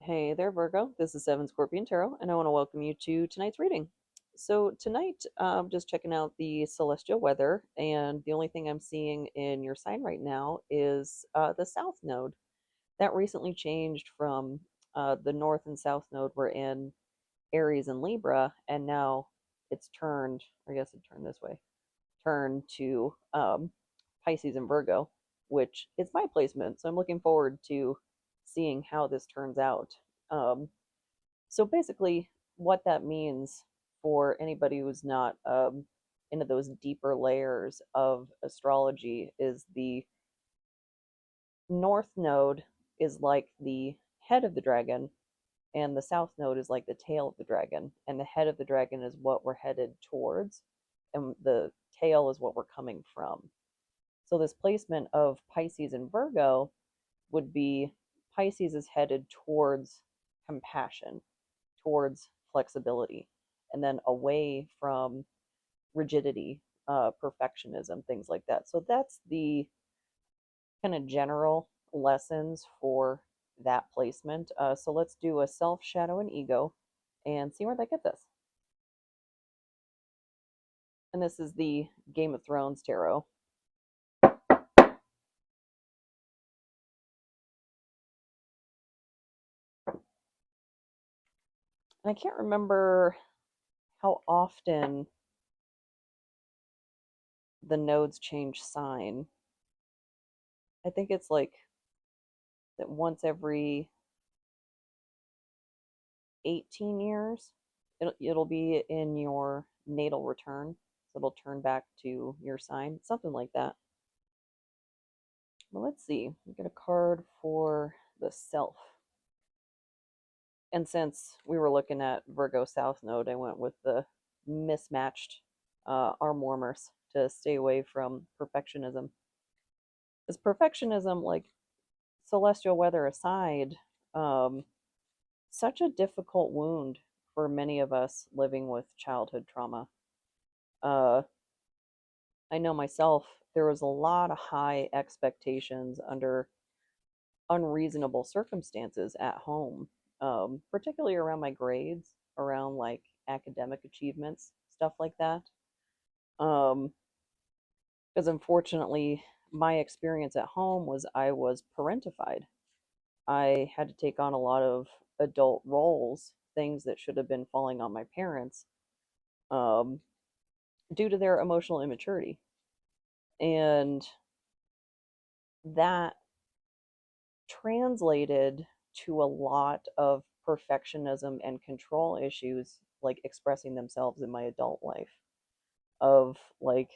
Hey there, Virgo. This is Seven Scorpion Tarot, and I want to welcome you to tonight's reading. So, tonight, just checking out the celestial weather, and the only thing I'm seeing in your sign right now is the South Node. That recently changed from the North and South Node were in Aries and Libra, and now it's turned, I guess it turned this way, turned to Pisces and Virgo, which is my placement. So I'm looking forward to seeing how this turns out. Um, so basically, what that means for anybody who's not into those deeper layers of astrology is the North Node is like the head of the dragon, and the South Node is like the tail of the dragon, and the head of the dragon is what we're headed towards, and the tail is what we're coming from. So this placement of Pisces and Virgo would be Pisces is headed towards compassion, towards flexibility, and then away from rigidity, perfectionism, things like that. So that's the kind of general lessons for that placement. So let's do a self, shadow, and ego and see where that gets us. And this is the Game of Thrones tarot. And I can't remember how often the nodes change sign. I think it's like that once every 18 years. It'll be in your natal return. So it'll turn back to your sign, something like that. Well, let's see. We get a card for the self. And since we were looking at Virgo South Node, I went with the mismatched arm warmers to stay away from perfectionism. Is perfectionism, like celestial weather aside, um, such a difficult wound for many of us living with childhood trauma. Uh, I know myself, there was a lot of high expectations under unreasonable circumstances at home, particularly around my grades, around like academic achievements, stuff like that. Um, because unfortunately, my experience at home was I was parentified. I had to take on a lot of adult roles, things that should have been falling on my parents, um, due to their emotional immaturity. And that translated to a lot of perfectionism and control issues like expressing themselves in my adult life of like,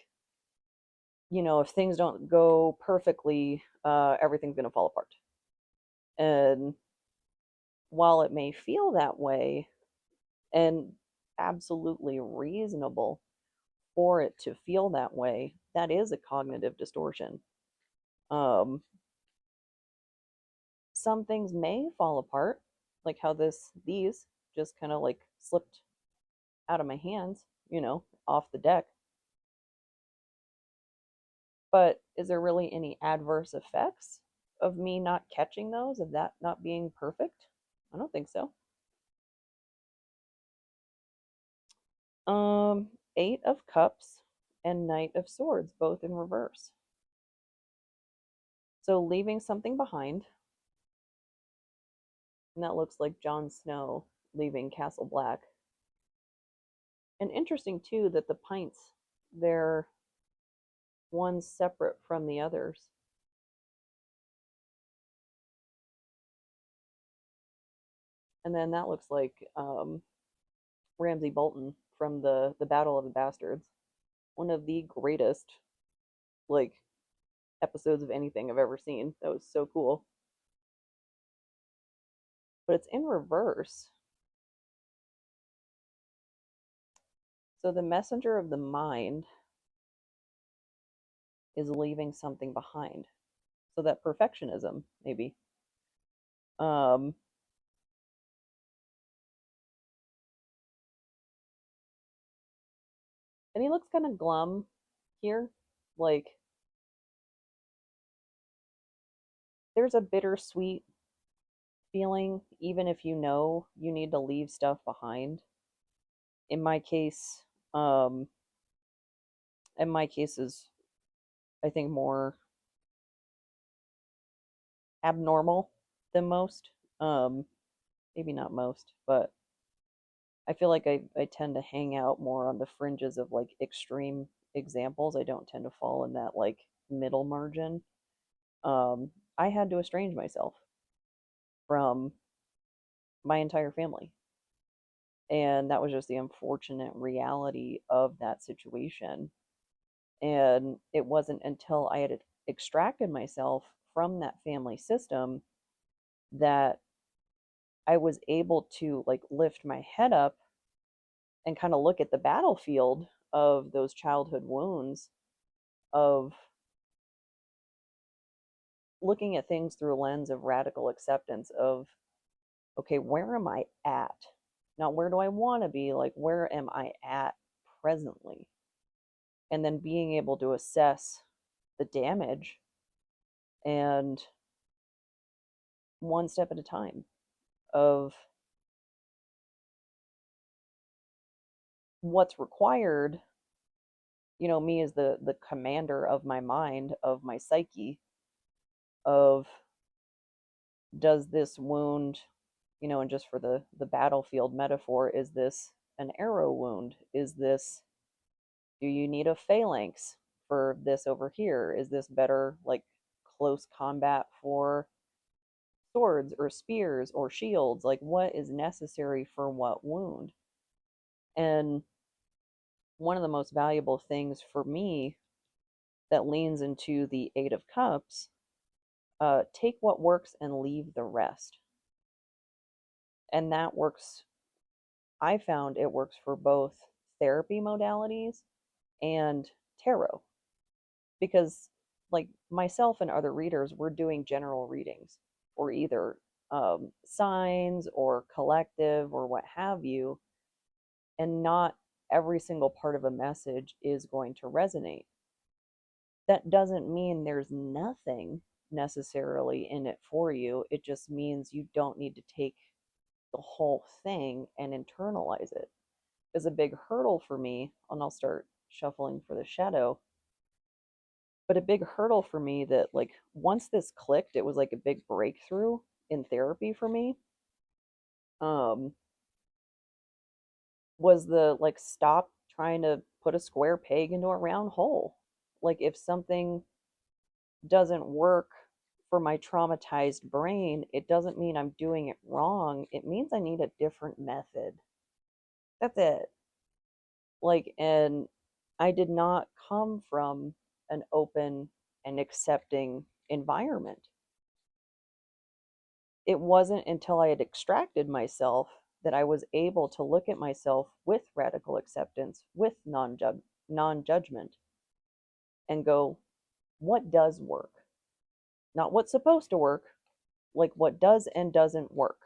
if things don't go perfectly, everything's going to fall apart. And while it may feel that way and absolutely reasonable for it to feel that way, that is a cognitive distortion. um, some things may fall apart, like how these just kind of like slipped out of my hands, off the deck. But is there really any adverse effects of me not catching those, of that not being perfect? I don't think so. Eight of Cups and Knight of Swords, both in reverse. So leaving something behind, and that looks like Jon Snow leaving Castle Black. And interesting too that the pints, they're one separate from the others. And then that looks like Ramsay Bolton from the Battle of the Bastards, one of the greatest like episodes of anything I've ever seen. That was so cool. But it's in reverse. So the messenger of the mind is leaving something behind. So that perfectionism, maybe. Um, and he looks kind of glum here. Like there's a bittersweet feeling, even if you know you need to leave stuff behind. In my case, um, in my case is I think more abnormal than most. Um, Maybe not most, but I feel like I tend to hang out more on the fringes of like extreme examples. I don't tend to fall in that like middle margin. I had to estrange myself from my entire family. And that was just the unfortunate reality of that situation. And it wasn't until I had extracted myself from that family system that I was able to like lift my head up and kind of look at the battlefield of those childhood wounds, of looking at things through a lens of radical acceptance of, okay, where am I at? Not where do I want to be, like where am I at presently? And then being able to assess the damage and one step at a time of what's required. Me as the commander of my mind, of my psyche, of does this wound, and just for the battlefield metaphor, is this an arrow wound? Is this, do you need a phalanx for this over here? Is this better like close combat for swords or spears or shields? Like what is necessary for what wound? And one of the most valuable things for me that leans into the Eight of Cups, take what works and leave the rest. And that works, I found it works for both therapy modalities and tarot. Because, like myself and other readers, we're doing general readings or either signs or collective or what have you. And not every single part of a message is going to resonate. That doesn't mean there's nothing necessarily in it for you. It just means you don't need to take the whole thing and internalize it. Is a big hurdle for me, and I'll start shuffling for the shadow. But a big hurdle for me that, like, once this clicked, it was like a big breakthrough in therapy for me. Um, was the like stop trying to put a square peg into a round hole. Like if something doesn't work for my traumatized brain, it doesn't mean I'm doing it wrong. It means I need a different method. That's it. Like, and I did not come from an open and accepting environment. It wasn't until I had extracted myself that I was able to look at myself with radical acceptance, with non judgment, and go, what does work? Not what's supposed to work, like what does and doesn't work.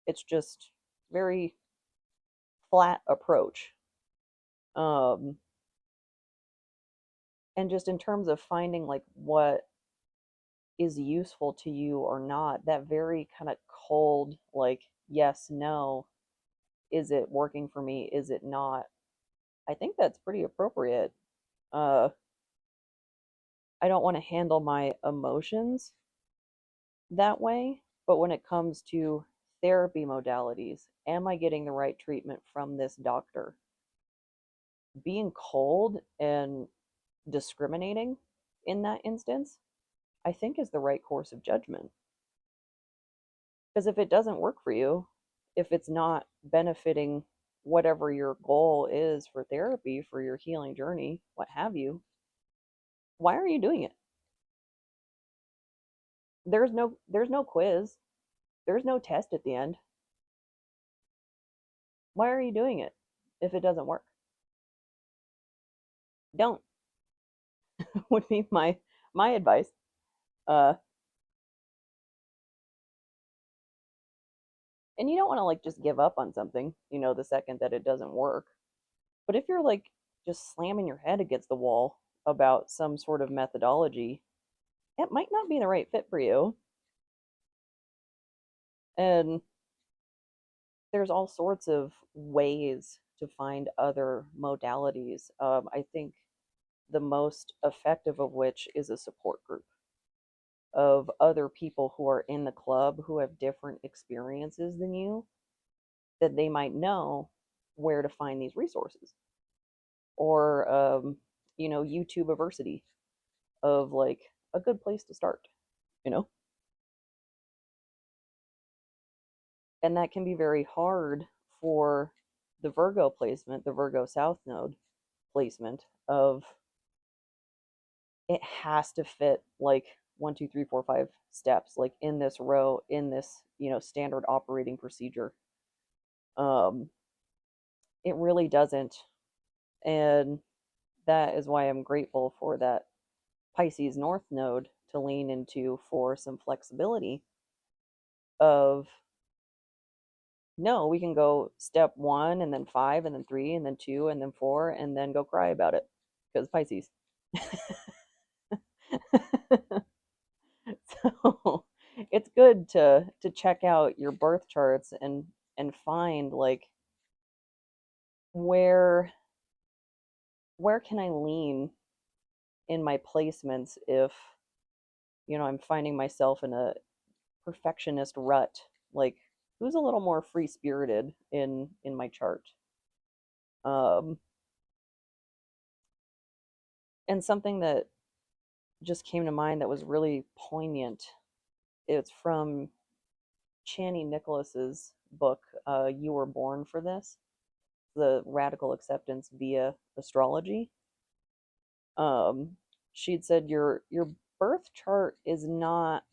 It's just very flat approach. Um, and just in terms of finding like what is useful to you or not, that very kind of cold, like, yes, no, is it working for me? Is it not? I think that's pretty appropriate. Uh, I don't want to handle my emotions that way, but when it comes to therapy modalities, am I getting the right treatment from this doctor? Being cold and discriminating in that instance, I think is the right course of judgment. Because if it doesn't work for you, if it's not benefiting whatever your goal is for therapy, for your healing journey, what have you, why are you doing it? There's no quiz. There's no test at the end. Why are you doing it if it doesn't work? Don't would be my advice. Uh and you don't want to like just give up on something, the second that it doesn't work. But if you're like just slamming your head against the wall about some sort of methodology, it might not be the right fit for you. And there's all sorts of ways to find other modalities. I think the most effective of which is a support group of other people who are in the club who have different experiences than you, that they might know where to find these resources, or YouTube diversity of like a good place to start, you know. And that can be very hard for the Virgo placement, the Virgo South Node placement of, it has to fit like 1, 2, 3, 4, 5 steps, like in this row, in this, standard operating procedure. Um, it really doesn't. And that is why I'm grateful for that Pisces North Node to lean into for some flexibility of, no, we can go step one and then five and then three and then two and then four and then go cry about it because Pisces. So it's good to check out your birth charts and find like where where can I lean in my placements if I'm finding myself in a perfectionist rut, like who's a little more free spirited in my chart. um and something that just came to mind that was really poignant, it's from Chani Nicholas's book, You Were Born for This, the radical acceptance via astrology. um she'd said your birth chart is not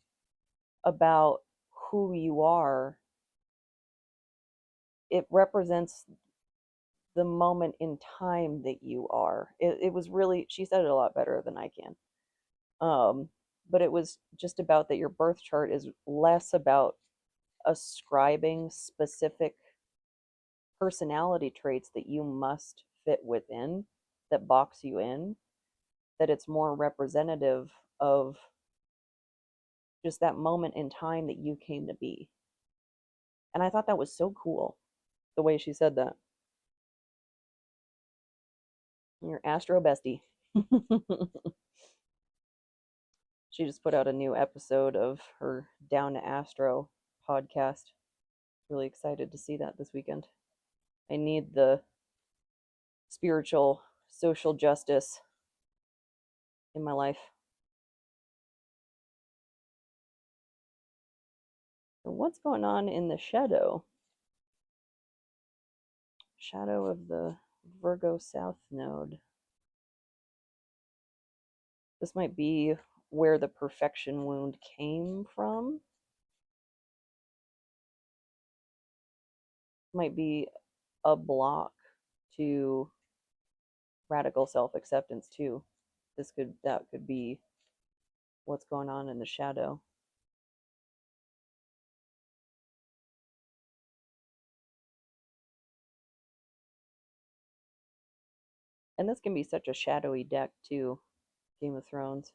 about who you are, it represents the moment in time that you are. It was really, she said it a lot better than I can. But it was just about that your birth chart is less about ascribing specific personality traits that you must fit within, that box you in, that it's more representative of just that moment in time that you came to be. And I thought that was so cool, the way she said that. Your astro bestie. She just put out a new episode of her Down to Astro podcast. Really excited to see that this weekend. I need the spiritual, social justice in my life. So what's going on in the shadow? Shadow of the Virgo South Node. This might be where the perfection wound came from. Might be a block to radical self acceptance too. That could be what's going on in the shadow. And this can be such a shadowy deck too, Game of Thrones.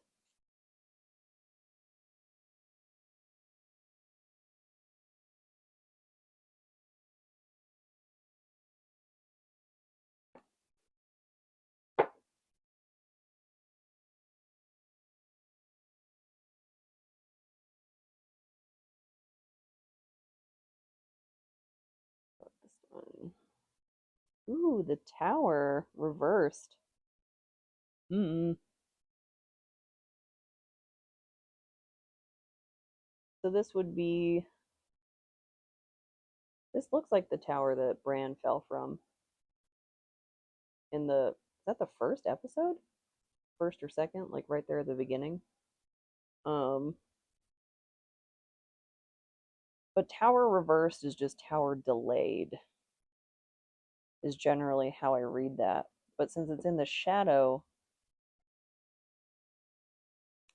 This one. Ooh, the Tower reversed. Mm. So this would be. This looks like the tower that Bran fell from in the. Is that the first episode? First or second? Like right there at the beginning. Um, but tower reversed is just tower delayed, is generally how I read that. But since it's in the shadow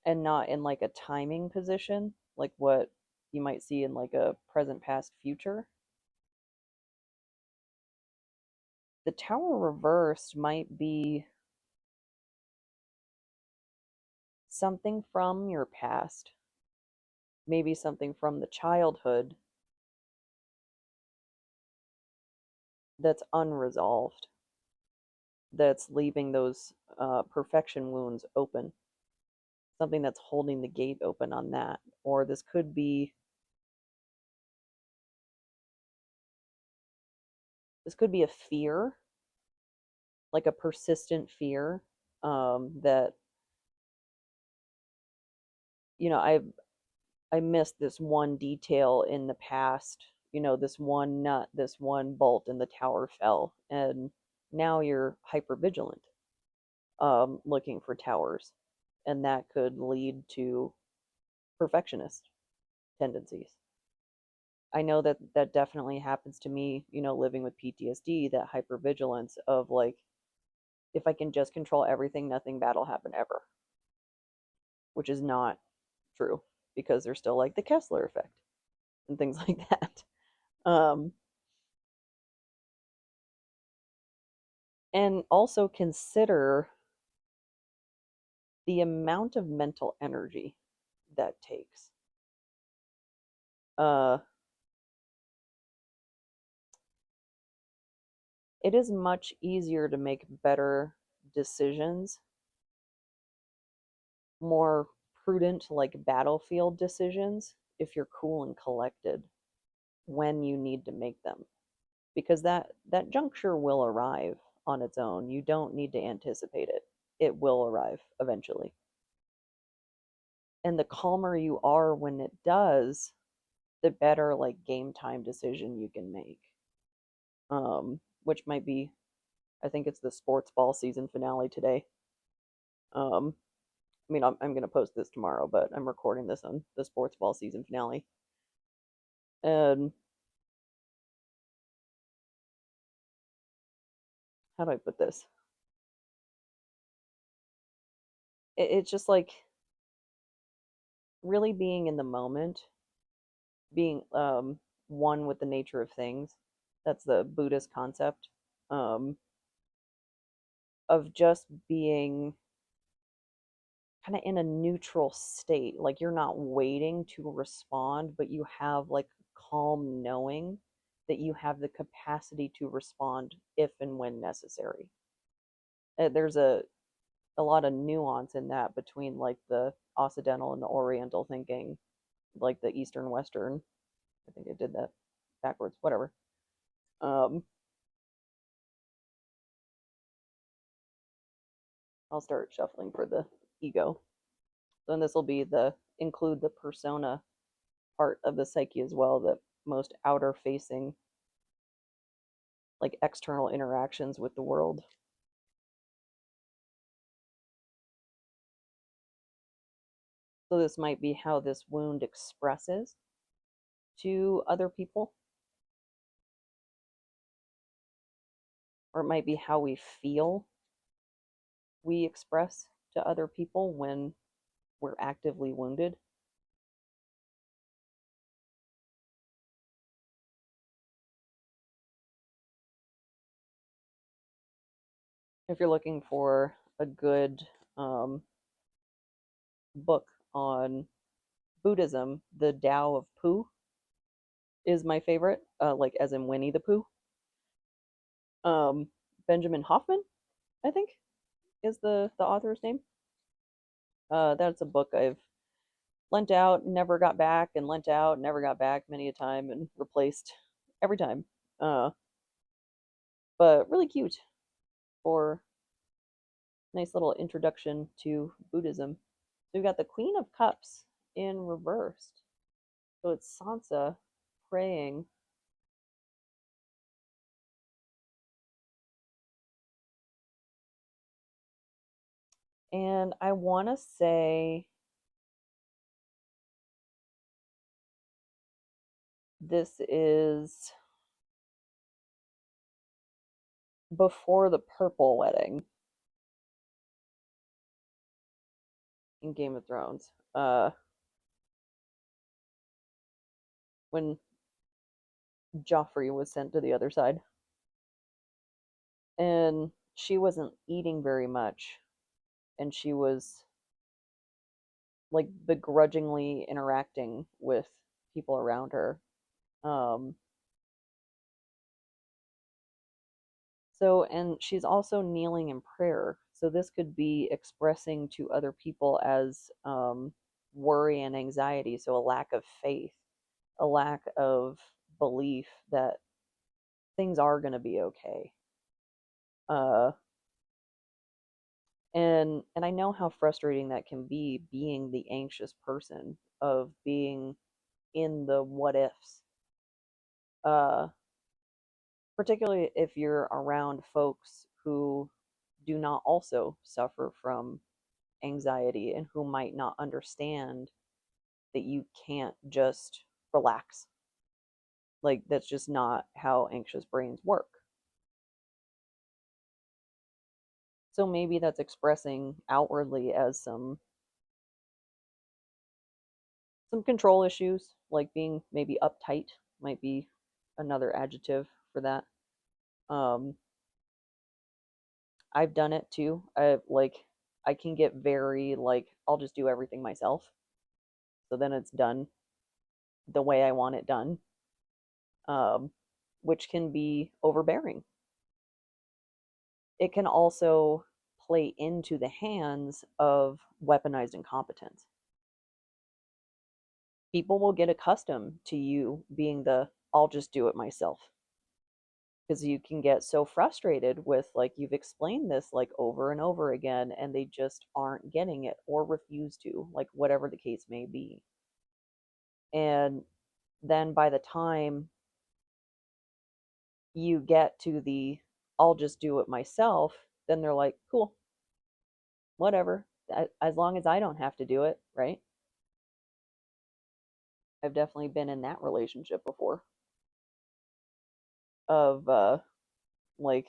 and not in like a timing position, like what you might see in like a present, past, future, the tower reversed might be something from your past, maybe something from the childhood that's unresolved, that's leaving those perfection wounds open, something that's holding the gate open on that. Or this could be a fear, like a persistent fear, that I missed this one detail in the past, this one nut, this one bolt, and the tower fell, and now you're hyper vigilant, looking for towers, and that could lead to perfectionist tendencies. I know that that definitely happens to me, living with PTSD, that hypervigilance of like, if I can just control everything, nothing bad will happen ever, which is not true because there's still like the Kessler effect and things like that. Um, and also consider the amount of mental energy that takes. Uh, it is much easier to make better decisions, more prudent, like battlefield decisions, if you're cool and collected when you need to make them, because that juncture will arrive on its own. You don't need to anticipate it. It will arrive eventually. And the calmer you are when it does, the better like game time decision you can make. Which might be, I think it's the sports ball season finale today. Um, I mean, I'm going to post this tomorrow, but I'm recording this on the sports ball season finale. And how do I put this? It's just like really being in the moment, being one with the nature of things. That's the Buddhist concept, um, of just being kind of in a neutral state. Like you're not waiting to respond, but you have like calm knowing that you have the capacity to respond if and when necessary. There's a lot of nuance in that between like the Occidental and the Oriental thinking, like the Eastern Western. I think I did that backwards, whatever. Um, I'll start shuffling for the ego. Then this will be the include the persona part of the psyche as well, the most outer facing, like external interactions with the world. So this might be how this wound expresses to other people, or it might be how we feel we express to other people when we're actively wounded. If you're looking for a good um, book on Buddhism, the Tao of Pooh is my favorite, like as in Winnie the Pooh. Benjamin Hoffman, I think, is the author's name. That's a book I've lent out, never got back, and lent out, never got back many a time, and replaced every time. Uh, but really cute for nice little introduction to Buddhism. So we've got the Queen of Cups in reversed. So it's Sansa praying. And I want to say this is before the purple wedding in Game of Thrones. When Joffrey was sent to the other side. And she wasn't eating very much. And she was like begrudgingly interacting with people around her. Um, So, and she's also kneeling in prayer. So, this could be expressing to other people as worry and anxiety. So, a lack of faith, a lack of belief that things are going to be okay. Uh, and I know how frustrating that can be, being the anxious person, of being in the what ifs. Uh, Particularly if you're around folks who do not also suffer from anxiety and who might not understand that you can't just relax. Like, that's just not how anxious brains work. So maybe that's expressing outwardly as some control issues, like being maybe uptight might be another adjective for that. Um, I've done it too. I can get very like, I'll just do everything myself. So then it's done the way I want it done, um, which can be overbearing. It can also play into the hands of weaponized incompetence. People will get accustomed to you being the I'll just do it myself, because you can get so frustrated with, like, you've explained this like over and over again and they just aren't getting it or refuse to, like whatever the case may be. And then by the time you get to the I'll just do it myself, then they're like, cool, whatever, as long as I don't have to do it, right? I've definitely been in that relationship before, of like,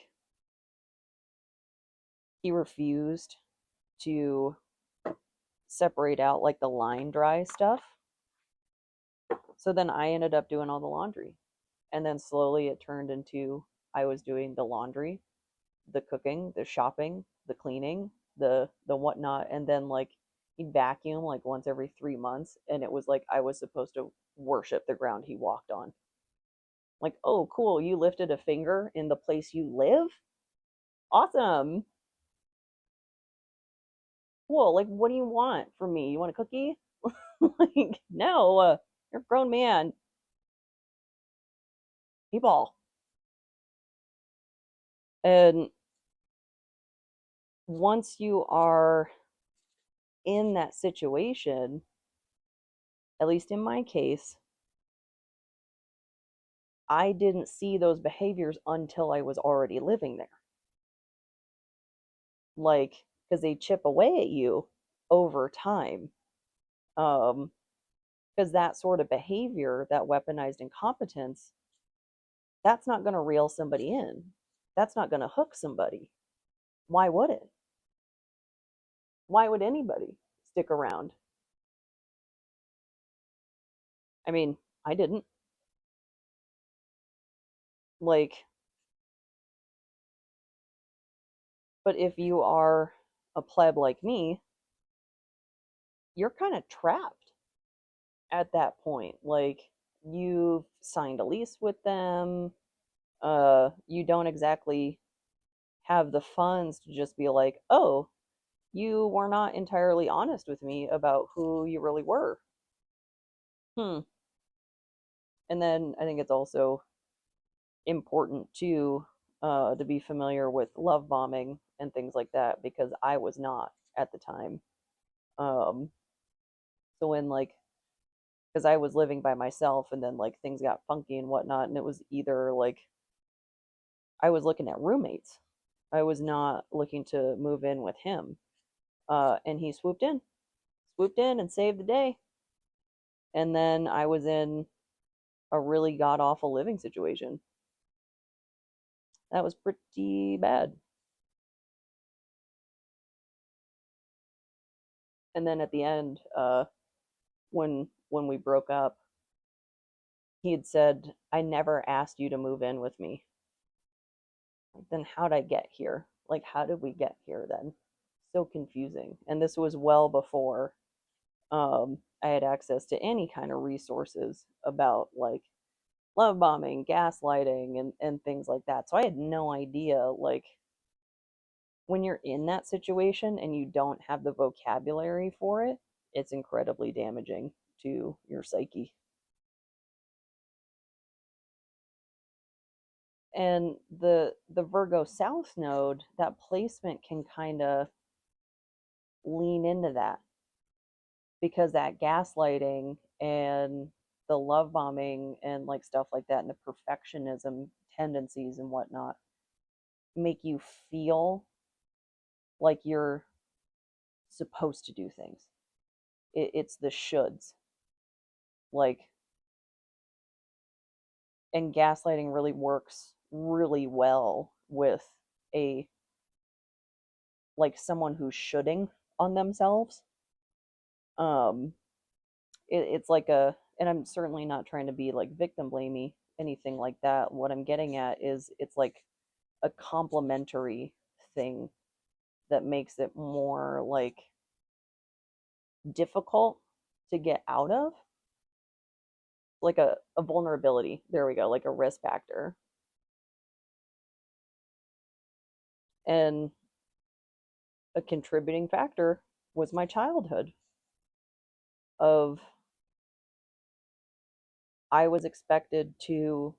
he refused to separate out like the line dry stuff. So then I ended up doing all the laundry. And then slowly it turned into, I was doing the laundry, the cooking, the shopping, the cleaning, the whatnot, and then like he'd vacuum like once every 3 months, and it was like I was supposed to worship the ground he walked on. Like, oh, cool, you lifted a finger in the place you live? Awesome. Cool. Like, what do you want from me? You want a cookie? Like, no, you're a grown man. People. And once you are in that situation, at least in my case, I didn't see those behaviors until I was already living there. Like, because they chip away at you over time. Um, because that sort of behavior, that weaponized incompetence, that's not going to reel somebody in. That's not going to hook somebody. Why would it? Why would anybody stick around? I mean, I didn't. Like, but if you are a pleb like me, you're kind of trapped at that point. Like, you've signed a lease with them. You don't exactly have the funds to just be like, oh, you were not entirely honest with me about who you really were. Hmm. And then I think it's also important to be familiar with love bombing and things like that, because I was not at the time. Um, so when, like, because I was living by myself and then like things got funky and whatnot, and it was either like I was looking at roommates. I was not looking to move in with him. And he swooped in and saved the day. And then I was in a really god awful living situation. That was pretty bad. And then at the end, when we broke up, he had said, "I never asked you to move in with me." Like, then how'd I get here? Like, how did we get here then? So confusing. And this was well before I had access to any kind of resources about like love bombing, gaslighting, and things like that. So I had no idea, like, when you're in that situation and you don't have the vocabulary for it, it's incredibly damaging to your psyche. And the Virgo South node, that placement can kind of lean into that because that gaslighting and the love bombing and like stuff like that and the perfectionism tendencies and whatnot make you feel like you're supposed to do things. It's the shoulds. Like, and gaslighting really works really well with a like someone who's shoulding on themselves. Um, it's like a, and I'm certainly not trying to be like victim blamey, anything like that. What I'm getting at is it's like a complementary thing that makes it more like difficult to get out of, like a vulnerability. There we go, like a risk factor. And a contributing factor was my childhood of I was expected to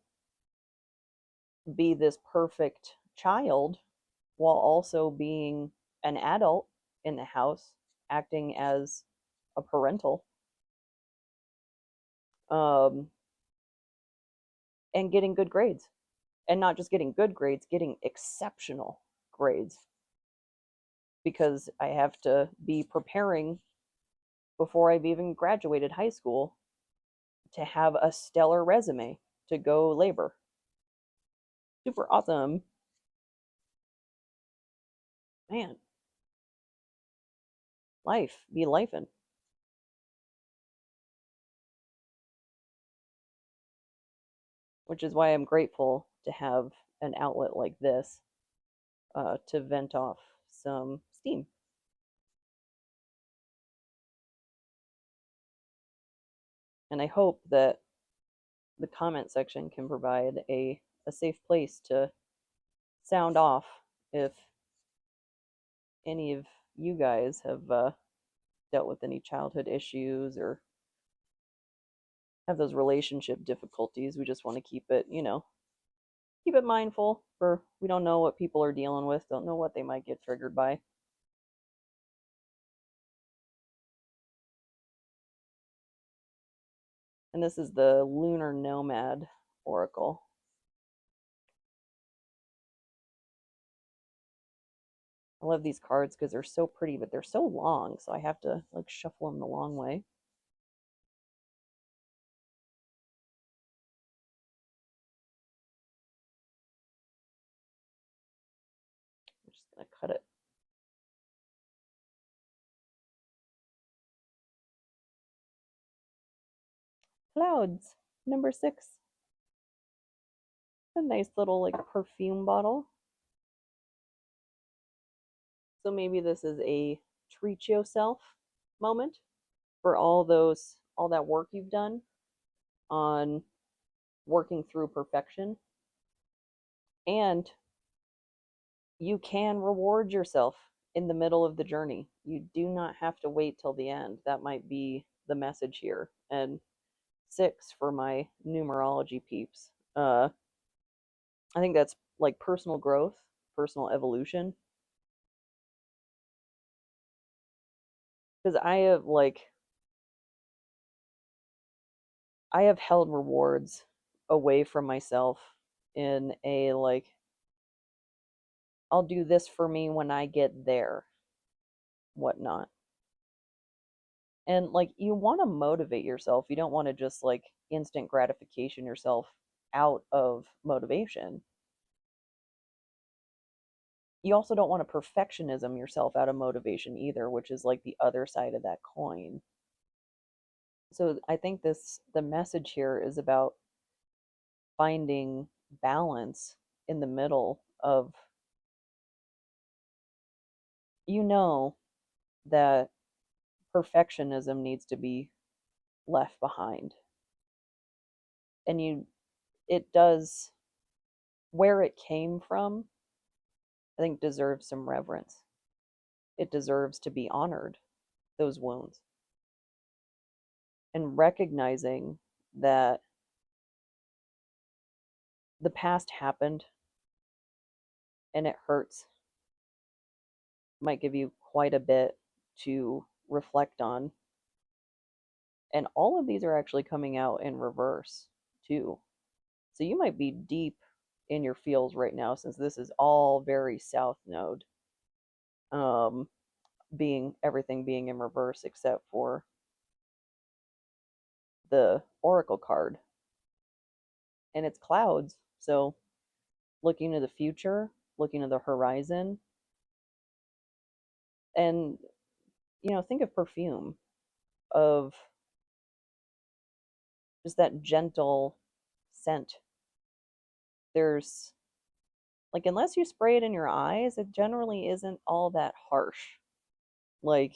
be this perfect child while also being an adult in the house, acting as a parental, um, and getting good grades. And not just getting good grades, getting exceptional grades because I have to be preparing before I've even graduated high school to have a stellar resume to go labor. Super awesome. Man, life, be lifing. Which is why I'm grateful to have an outlet like this to vent off some steam. And I hope that the comment section can provide a safe place to sound off if any of you guys have dealt with any childhood issues or have those relationship difficulties. We just want to keep it, keep it mindful for we don't know what people are dealing with, don't know what they might get triggered by. And this is the Lunar Nomad Oracle. I love these cards because they're so pretty, but they're so long, so I have to like shuffle them the long way. I'm just gonna cut it. Clouds, number 6. It's a nice little like perfume bottle. So maybe this is a treat yourself moment for all that work you've done on working through perfection. And you can reward yourself in the middle of the journey. You do not have to wait till the end. That might be the message here. And 6 for my numerology peeps. I think that's like personal growth, personal evolution. Because I have held rewards away from myself in a like I'll do this for me when I get there, whatnot. And like you want to motivate yourself. You don't want to just like instant gratification yourself out of motivation. You also don't want to perfectionism yourself out of motivation either, which is like the other side of that coin. So I think the message here is about finding balance in the middle of you know that perfectionism needs to be left behind. And it does, where it came from, I think deserves some reverence. It deserves to be honored, those wounds, and recognizing that the past happened and it hurts, might give you quite a bit to reflect on. And all of these are actually coming out in reverse, too. So you might be deep in your feels right now since this is all very South Node, um, being everything being in reverse except for the Oracle card. And it's clouds. So looking to the future, looking to the horizon, and think of perfume, of just that gentle scent. There's like, unless you spray it in your eyes, it generally isn't all that harsh. Like,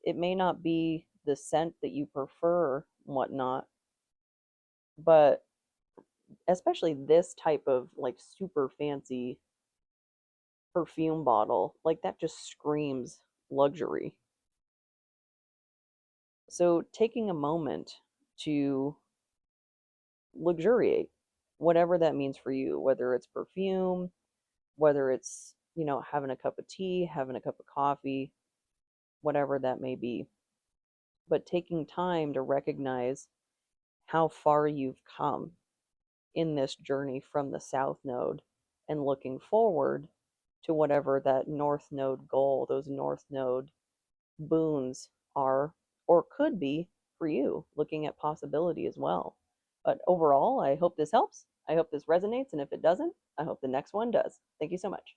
it may not be the scent that you prefer and whatnot, but especially this type of like super fancy perfume bottle, like that just screams luxury. So taking a moment to luxuriate, whatever that means for you, whether it's perfume, whether it's, having a cup of tea, having a cup of coffee, whatever that may be. But taking time to recognize how far you've come in this journey from the South Node and looking forward to whatever that North Node goal, those North Node boons are, or could be for you, looking at possibility as well. But overall, I hope this helps. I hope this resonates. And if it doesn't, I hope the next one does. Thank you so much.